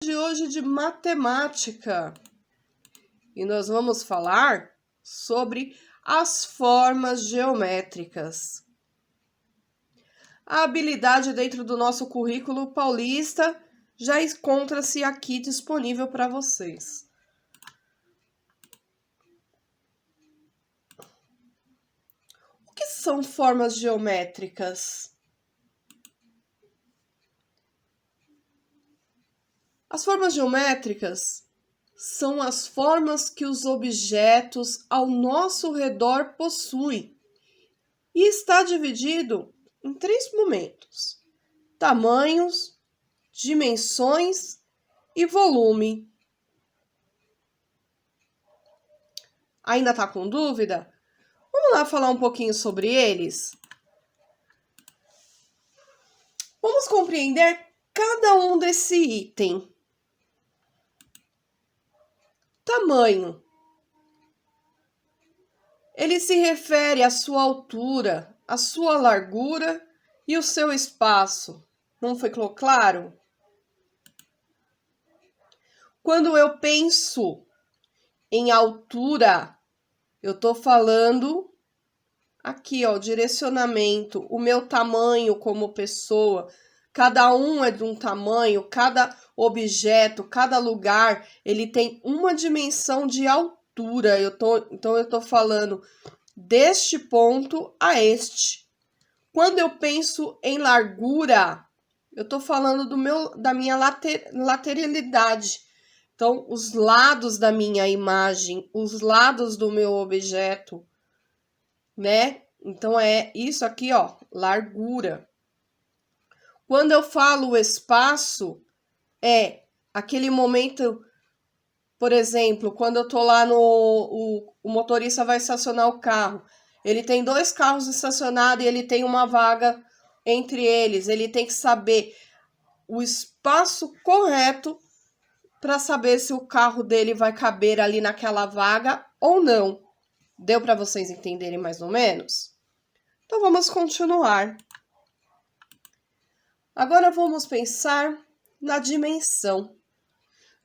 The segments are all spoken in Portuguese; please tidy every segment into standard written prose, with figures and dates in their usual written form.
De hoje de matemática e nós vamos falar sobre as formas geométricas. A habilidade dentro do nosso currículo paulista já encontra-se aqui disponível para vocês. O que são formas geométricas? As formas geométricas são as formas que os objetos ao nosso redor possuem e está dividido em 3 momentos: tamanhos, dimensões e volume. Ainda está com dúvida? Vamos lá falar um pouquinho sobre eles? Vamos compreender cada um desse item. Tamanho. Ele se refere à sua altura, à sua largura e o seu espaço. Não ficou claro? Quando eu penso em altura, eu estou falando aqui, ó, o direcionamento, o meu tamanho como pessoa. Cada um é de um tamanho, cada objeto, cada lugar, ele tem uma dimensão de altura. Então eu tô falando deste ponto a este. Quando eu penso em largura, eu tô falando da minha lateralidade. Então, os lados da minha imagem, os lados do meu objeto, né? Então, é isso aqui, ó, largura. Quando eu falo espaço, é aquele momento, por exemplo, quando eu tô lá o motorista vai estacionar o carro. Ele tem 2 carros estacionados e ele tem uma vaga entre eles. Ele tem que saber o espaço correto para saber se o carro dele vai caber ali naquela vaga ou não. Deu para vocês entenderem mais ou menos? Então vamos continuar. Agora vamos pensar na dimensão.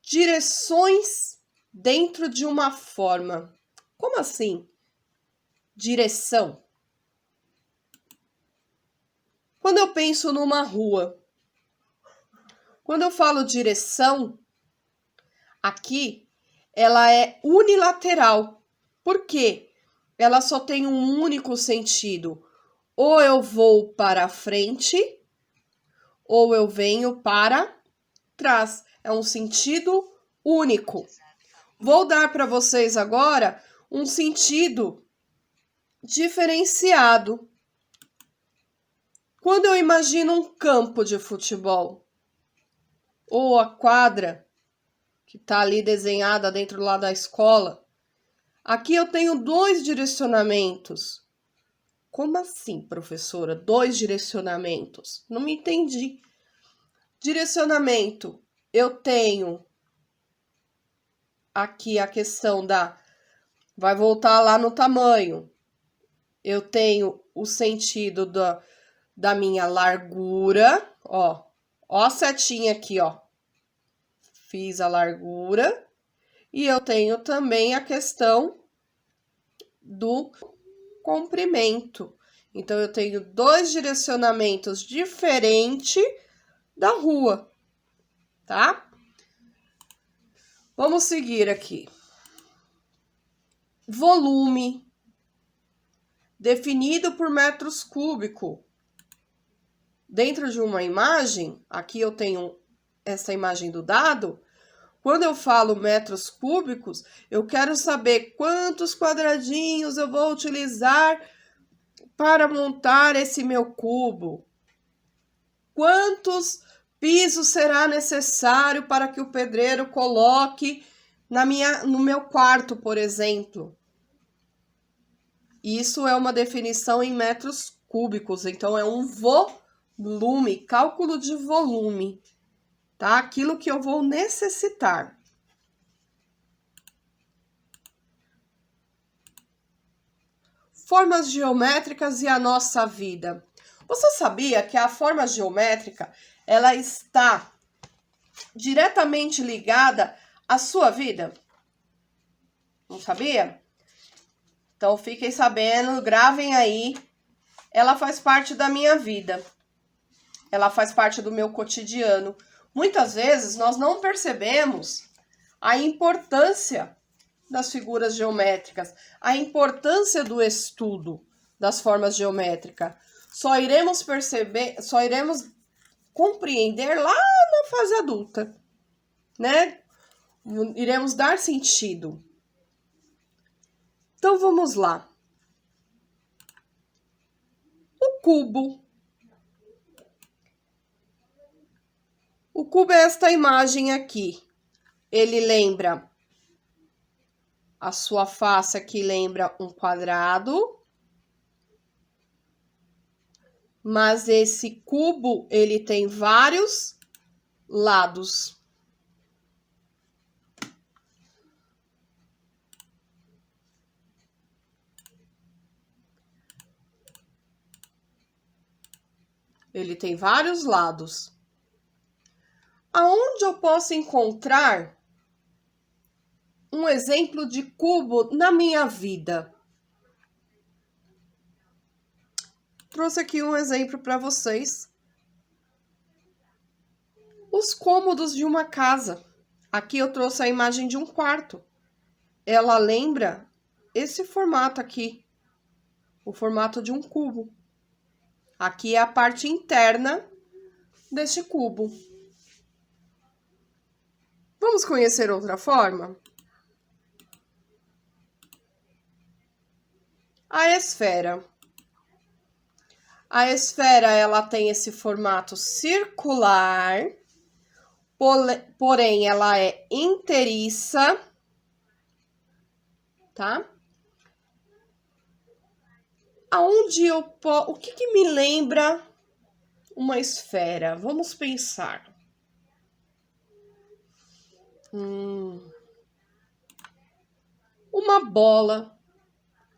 Direções dentro de uma forma. Como assim? Direção. Quando eu penso numa rua, quando eu falo direção, aqui ela é unilateral. Por quê? Ela só tem um único sentido. Ou eu vou para frente, ou eu venho para trás. É um sentido único. Vou dar para vocês agora um sentido diferenciado. Quando eu imagino um campo de futebol, ou a quadra que está ali desenhada dentro lá da escola, aqui eu tenho 2 direcionamentos. Como assim, professora? 2 direcionamentos? Não me entendi. Direcionamento, eu tenho aqui a questão vai voltar lá no tamanho. Eu tenho o sentido da minha largura, ó a setinha aqui, ó. Fiz a largura. E eu tenho também a questão do comprimento. Então, eu tenho 2 direcionamentos diferentes da rua, tá? Vamos seguir aqui. Volume, definido por metros cúbicos. Dentro de uma imagem, aqui eu tenho essa imagem do dado. Quando eu falo metros cúbicos, eu quero saber quantos quadradinhos eu vou utilizar para montar esse meu cubo. Quantos pisos será necessário para que o pedreiro coloque no meu quarto, por exemplo? Isso é uma definição em metros cúbicos, então é um volume, cálculo de volume, tá? Aquilo que eu vou necessitar. Formas geométricas e a nossa vida. Você sabia que a forma geométrica, ela está diretamente ligada à sua vida? Não sabia? Então, fiquem sabendo, gravem aí. Ela faz parte da minha vida. Ela faz parte do meu cotidiano. Muitas vezes, nós não percebemos a importância das figuras geométricas, a importância do estudo das formas geométricas. Só iremos perceber, só iremos compreender lá na fase adulta, né? Iremos dar sentido. Então, vamos lá. O cubo. O cubo é esta imagem aqui. Ele lembra, a sua face aqui lembra um quadrado. Mas esse cubo, ele tem vários lados. Ele tem vários lados. Aonde eu posso encontrar um exemplo de cubo na minha vida? Trouxe aqui um exemplo para vocês. Os cômodos de uma casa. Aqui eu trouxe a imagem de um quarto. Ela lembra esse formato aqui, o formato de um cubo. Aqui é a parte interna deste cubo. Vamos conhecer outra forma? A esfera. A esfera, ela tem esse formato circular, porém ela é inteiriça, tá? Aonde eu posso... O que me lembra uma esfera? Vamos pensar. Uma bola.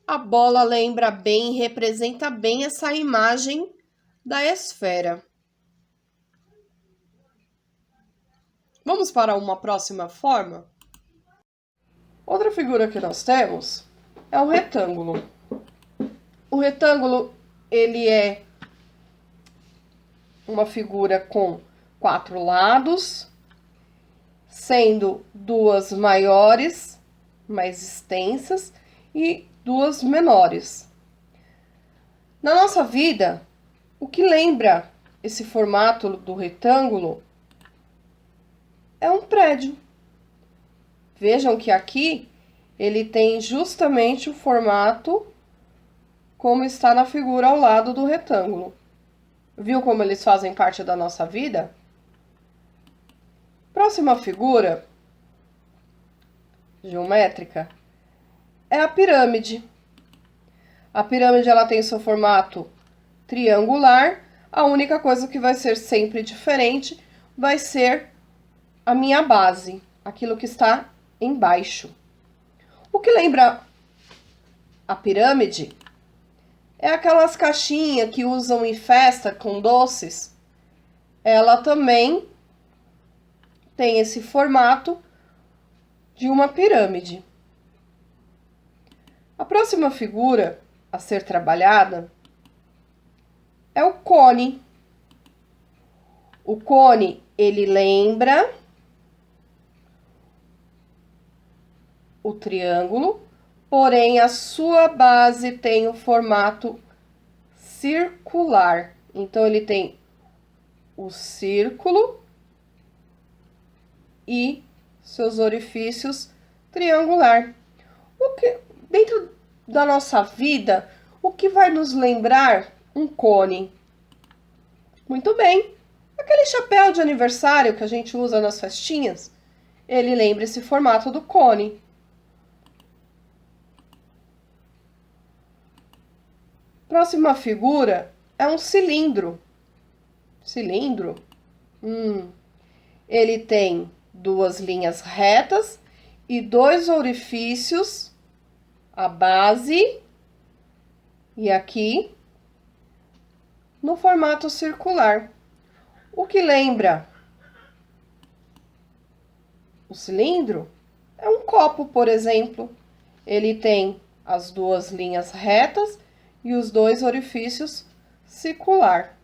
A bola lembra bem, representa bem essa imagem da esfera. Vamos para uma próxima forma? Outra figura que nós temos é o retângulo. O retângulo, ele é uma figura com 4 lados, sendo 2 maiores, mais extensas, e 2 menores. Na nossa vida, o que lembra esse formato do retângulo é um prédio. Vejam que aqui ele tem justamente o formato como está na figura ao lado do retângulo. Viu como eles fazem parte da nossa vida? Próxima figura geométrica é a pirâmide. A pirâmide, ela tem seu formato triangular. A única coisa que vai ser sempre diferente vai ser a minha base, aquilo que está embaixo. O que lembra a pirâmide é aquelas caixinhas que usam em festa com doces. Ela também tem esse formato de uma pirâmide. A próxima figura a ser trabalhada é o cone. O cone, ele lembra o triângulo, porém a sua base tem o formato circular. Então, ele tem o círculo e seus orifícios triangular. Dentro da nossa vida, o que vai nos lembrar um cone? Muito bem, aquele chapéu de aniversário que a gente usa nas festinhas, ele lembra esse formato do cone. Próxima figura é um cilindro. Cilindro? Ele tem 2 linhas retas e 2 orifícios, a base e aqui, no formato circular. O que lembra o cilindro é um copo, por exemplo. Ele tem as duas linhas retas e os dois orifícios circular.